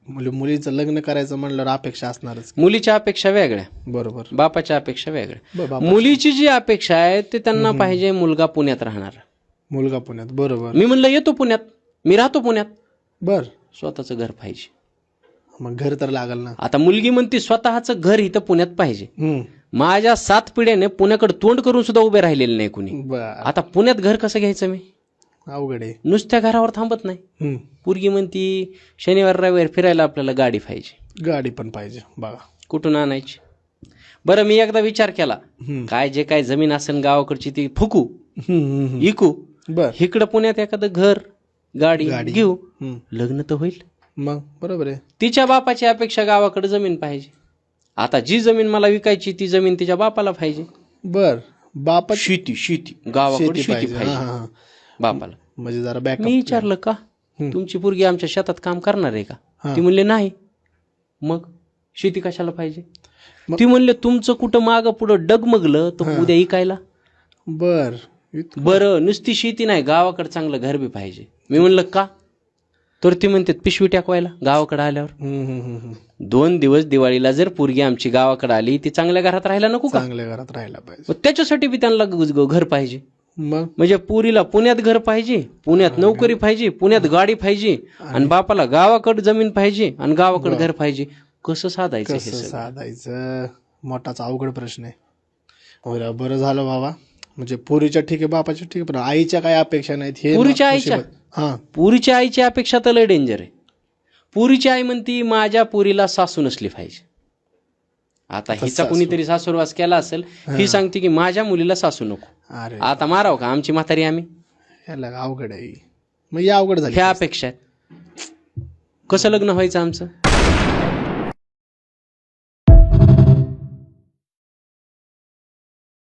मुलीचं लग्न करायचं म्हणल्यावर अपेक्षा असणारच. मुलीच्या अपेक्षा वेगळ्या, बरोबर. बापाच्या अपेक्षा वेगळ्या. मुलीची जी अपेक्षा आहे ते त्यांना पाहिजे मुलगा पुण्यात राहणार. मुलगा पुण्यात, बरोबर. मी म्हणलं येतो पुण्यात, मी राहतो पुण्यात. बर. स्वतःचं घर पाहिजे. मग घर तर लागल ना. आता मुलगी म्हणते स्वतःचं घर इथं पुण्यात पाहिजे. माझ्या 7 पिढ्याने पुण्याकडे तोंड करून सुद्धा उभे राहिलेले नाही कुणी. आता पुण्यात घर कसं घ्यायचं मी? अवघड आहे. नुसत्या घरावर थांबत नाही. पोरगी म्हणती शनिवार रविवार फिरायला आपल्याला गाडी पाहिजे. गाडी पण पाहिजे. बघा कुठून आणायची? बरं, मी एकदा विचार केला, काय जे काय जमीन असेल गावाकडची ती फुकू, इकू, बर, इकडं पुण्यात एखादं घर गाडी घेऊ, लग्न तर होईल. मग बरोबर आहे. तिच्या बापाची अपेक्षा गावाकडे जमीन पाहिजे. आता जी जमीन मला विकायची ती जमीन तिच्या बापाला पाहिजे. बर. बापा शेती गावाकडे शेती पाहिजे बापाला. म्हणजे जरा बॅक. मी विचारलं का तुमची पोरगी आमच्या शेतात काम करणार आहे का? ती म्हणले नाही. मग शेती कशाला पाहिजे? ती म्हणले तुमचं कुठं मागं पुढं डगमगलं तर उद्या इकायला. बरं, नुसती शेती नाही, गावाकडे चांगलं घर बी पाहिजे. मी म्हणलं का? तर ती म्हणते पिशवी टाकवायला गावाकडे आल्यावर. 2 दिवस दिवाळीला जर पोरगी आमची गावाकडे आली ती चांगल्या घरात राहायला नको का? चांगल्या घरात राहायला पाहिजे. त्याच्यासाठी बी त्यांना घर पाहिजे. मग म्हणजे पुरीला पुण्यात घर पाहिजे, पुण्यात नोकरी पाहिजे, पुण्यात गाडी पाहिजे, आणि बापाला गावाकडे जमीन पाहिजे आणि गावाकडे घर पाहिजे. कसं साधायचं हे सगळं? साधायचं मोठाच अवघड प्रश्न आहे. बरं झालं बाबा, म्हणजे पुरीच्या ठीक आहे, बापाच्या ठीक आहे, पण आईच्या काय अपेक्षा नाहीत हे. पुरीच्या आईची अपेक्षा तर लय डेंजर आहे. पुरीची आई म्हणती माझ्या पुरीला सासू नसली पाहिजे. आता हिचा कुणीतरी सासूरवास केला असेल, ही सांगते की माझ्या मुलीला सासू नको. आता माराव का आमची म्हातारी आम्ही? अवघड आहे. मग या अवघड झाली ह्या अपेक्षा आहेत. कसं लग्न व्हायचं आमचं?